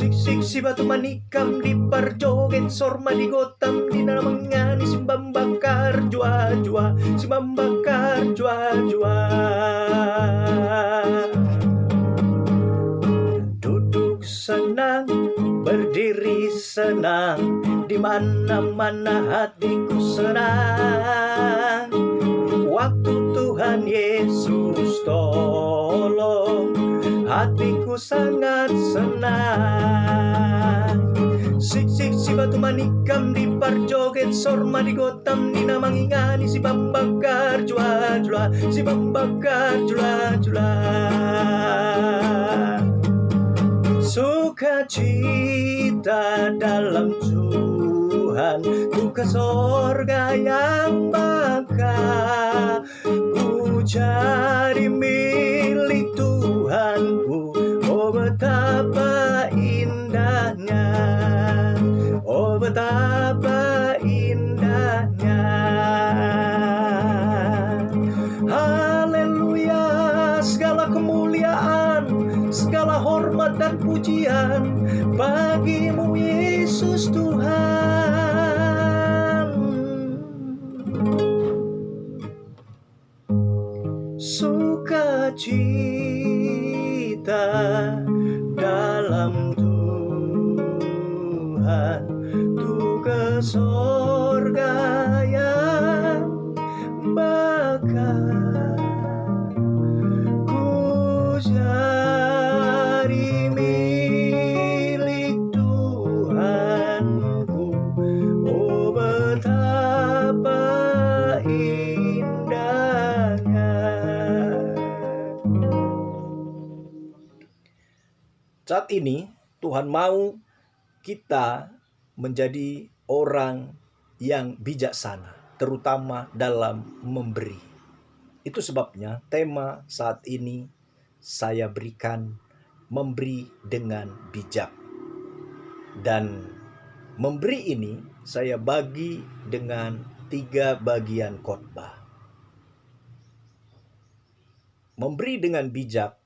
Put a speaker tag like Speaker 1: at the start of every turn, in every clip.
Speaker 1: Siksik si batu manikam di parjoget sorma di gotam di namangani simbang bakar jua-jua simbang bakar jua-jua. Duduk senang, berdiri senang, di mana-mana hatiku senang. Waktu Tuhan Yesus tolong, hatiku sangat senang. Siksik si batu manikam di parjoget sorma di gotam di namangingani si bambakar jula-jula si bambakar jula-jula. Sukacita dalam Tuhan, ku ke sorga yang baka. Ku jadi milik Tuhanku, oh betapa indahnya, oh betapa indahnya. Haleluya, segala kemuliaan, segala hormat dan pujian bagimu Yesus Tuhan. Sukacita dalam Tuhan, tu ke sorga yang bakal. Ku jadi milik Tuhanku, oh betapa indahnya. Saat ini Tuhan mau kita menjadi orang yang bijaksana, terutama dalam memberi. Itu sebabnya tema saat ini saya berikan memberi dengan bijak. Dan memberi ini saya bagi dengan 3 bagian khotbah. Memberi dengan bijak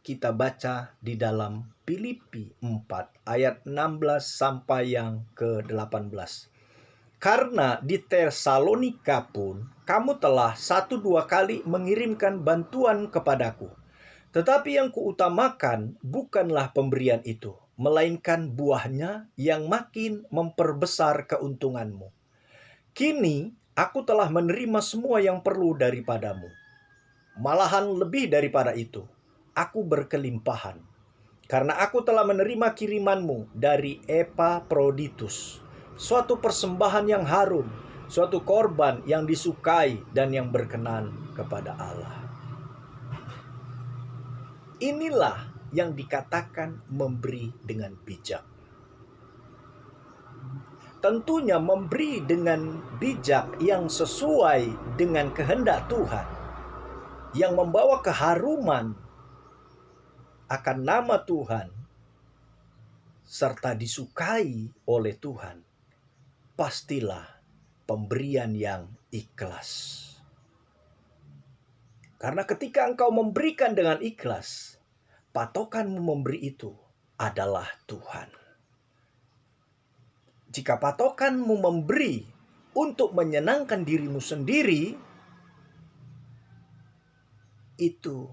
Speaker 1: kita baca di dalam Filipi 4 ayat 16 sampai yang ke-18. Karena di Tesalonika pun kamu telah 1-2 kali mengirimkan bantuan kepadaku. Tetapi yang kuutamakan bukanlah pemberian itu, melainkan buahnya yang makin memperbesar keuntunganmu. Kini aku telah menerima semua yang perlu daripadamu. Malahan lebih daripada itu, aku berkelimpahan. Karena aku telah menerima kirimanmu dari Epaphroditus, suatu persembahan yang harum, suatu korban yang disukai dan yang berkenan kepada Allah. Inilah yang dikatakan memberi dengan bijak. Tentunya memberi dengan bijak yang sesuai dengan kehendak Tuhan, yang membawa keharuman akan nama Tuhan, serta disukai oleh Tuhan, pastilah pemberian yang ikhlas. Karena ketika engkau memberikan dengan ikhlas, patokanmu memberi itu adalah Tuhan. Jika patokanmu memberi untuk menyenangkan dirimu sendiri, itu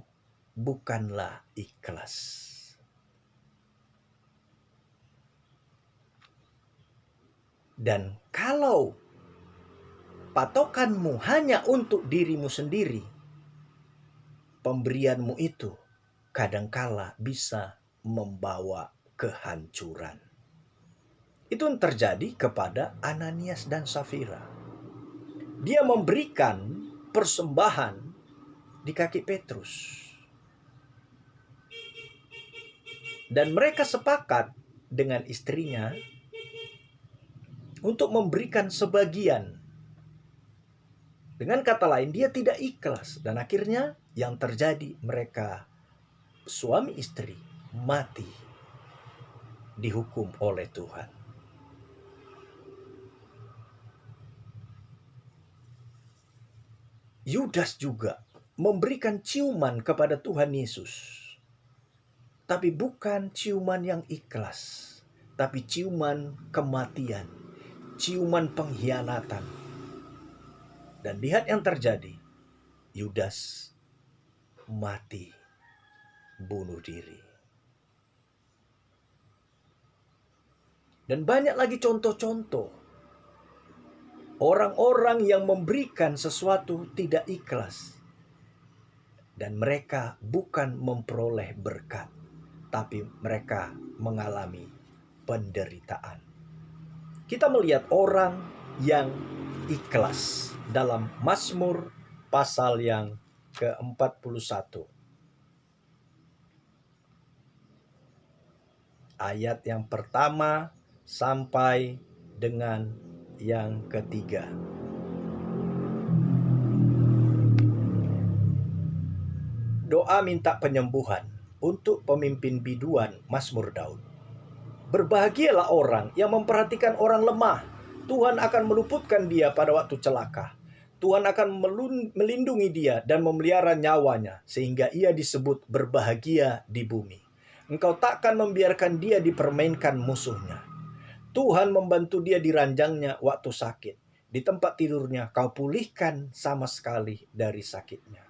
Speaker 1: bukanlah ikhlas. Dan kalau patokanmu hanya untuk dirimu sendiri, pemberianmu itu kadangkala bisa membawa kehancuran. Itu yang terjadi kepada Ananias dan Safira. Dia memberikan persembahan di kaki Petrus. Dan mereka sepakat dengan istrinya untuk memberikan sebagian. Dengan kata lain, dia tidak ikhlas. Dan akhirnya yang terjadi, mereka suami istri mati, dihukum oleh Tuhan. Yudas juga memberikan ciuman kepada Tuhan Yesus. Tapi bukan ciuman yang ikhlas, tapi ciuman kematian, ciuman pengkhianatan. Dan lihat yang terjadi, Yudas mati, bunuh diri. Dan banyak lagi contoh-contoh orang-orang yang memberikan sesuatu tidak ikhlas. Dan mereka bukan memperoleh berkat, tapi mereka mengalami penderitaan. Kita melihat orang yang ikhlas dalam Mazmur pasal yang ke-41. Ayat yang pertama sampai dengan yang ketiga. Doa minta penyembuhan untuk pemimpin biduan Mazmur Daud. Berbahagialah orang yang memperhatikan orang lemah. Tuhan akan meluputkan dia pada waktu celaka. Tuhan akan melindungi dia dan memelihara nyawanya sehingga ia disebut berbahagia di bumi. Engkau takkan membiarkan dia dipermainkan musuhnya. Tuhan membantu dia di ranjangnya waktu sakit. Di tempat tidurnya kau pulihkan sama sekali dari sakitnya.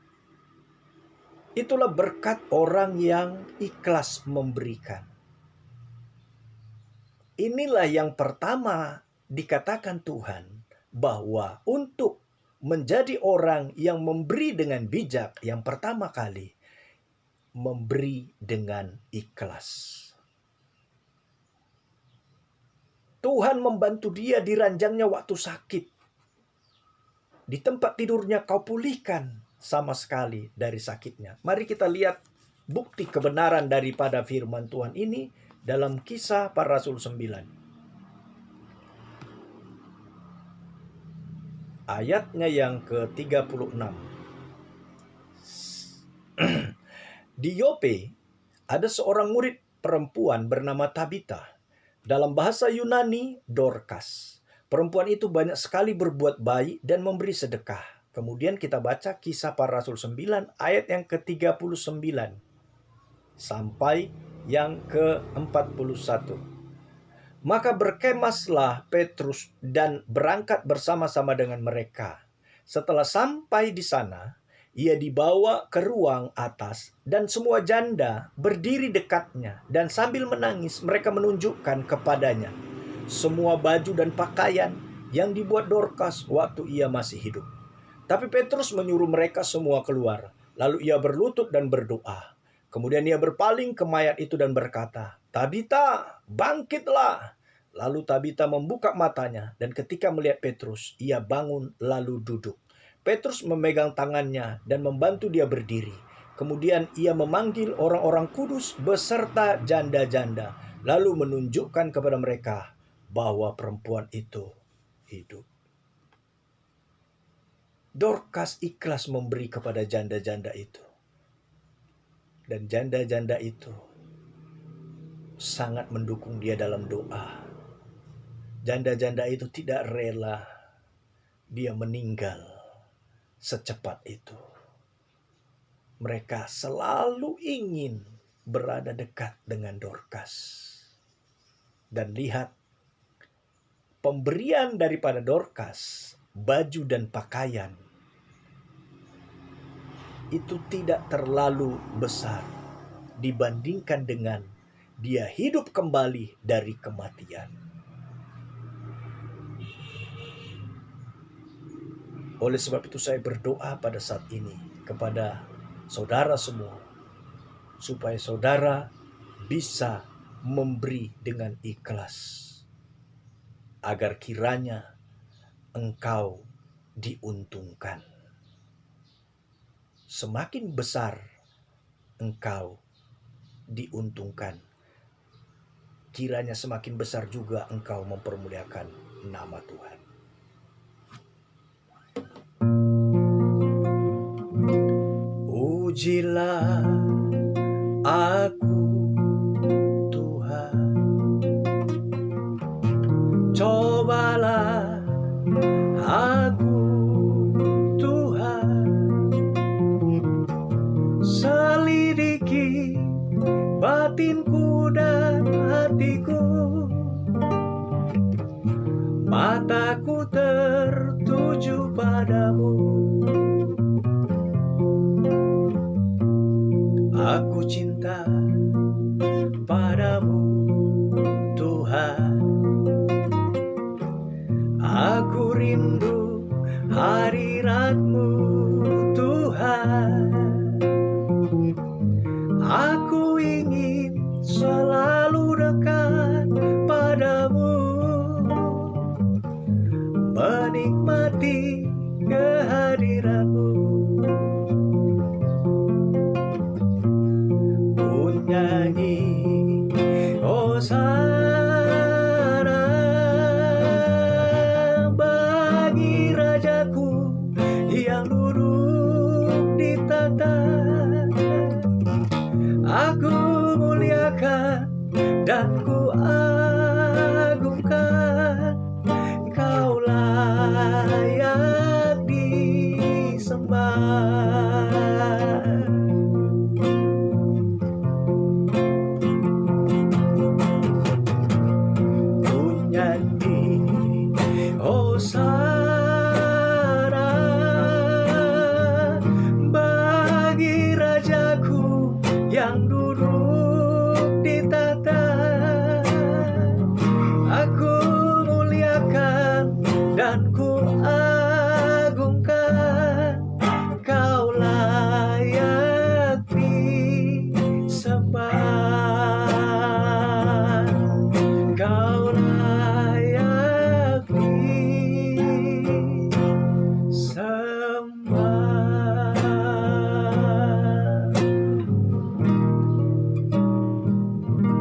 Speaker 1: Itulah berkat orang yang ikhlas memberikan. Inilah yang pertama dikatakan Tuhan, bahwa untuk menjadi orang yang memberi dengan bijak, yang pertama kali memberi dengan ikhlas. Tuhan membantu dia di ranjangnya waktu sakit. Di tempat tidurnya kau pulihkan sama sekali dari sakitnya. Mari kita lihat bukti kebenaran daripada firman Tuhan ini dalam Kisah Para Rasul 9. Ayatnya yang ke-36. Di Yope ada seorang murid perempuan bernama Tabita. Dalam bahasa Yunani, Dorcas. Perempuan itu banyak sekali berbuat baik dan memberi sedekah. Kemudian kita baca Kisah Para Rasul 9 ayat yang ke-39 sampai yang ke-41. Maka berkemaslah Petrus dan berangkat bersama-sama dengan mereka. Setelah sampai di sana, ia dibawa ke ruang atas dan semua janda berdiri dekatnya, dan sambil menangis mereka menunjukkan kepadanya semua baju dan pakaian yang dibuat Dorcas waktu ia masih hidup. Tapi Petrus menyuruh mereka semua keluar. Lalu ia berlutut dan berdoa. Kemudian ia berpaling ke mayat itu dan berkata, "Tabita, bangkitlah." Lalu Tabita membuka matanya, dan ketika melihat Petrus, ia bangun lalu duduk. Petrus memegang tangannya dan membantu dia berdiri. Kemudian ia memanggil orang-orang kudus beserta janda-janda, lalu menunjukkan kepada mereka bahwa perempuan itu hidup. Dorcas ikhlas memberi kepada janda-janda itu. Dan janda-janda itu sangat mendukung dia dalam doa. Janda-janda itu tidak rela dia meninggal secepat itu. Mereka selalu ingin berada dekat dengan Dorcas. Dan lihat, pemberian daripada Dorcas, baju dan pakaian, itu tidak terlalu besar dibandingkan dengan dia hidup kembali dari kematian. Oleh sebab itu saya berdoa pada saat ini kepada saudara semua, supaya saudara bisa memberi dengan ikhlas, agar kiranya engkau diuntungkan. Semakin besar engkau diuntungkan, kiranya semakin besar juga engkau mempermuliakan nama Tuhan. Ujilah aku, Tuhan, cobalah aku, Tuhan, selidiki batinku dan hatiku. Mataku tertuju padamu. Aku cinta padamu, Tuhan. Aku rindu hadirat-Mu, Tuhan. Aku ingin selalu dekat padamu, menikmati kehadiran-Mu. Ku nyanyi hosana bagi Rajaku yang duduk di tahta. Aku muliakan dan ku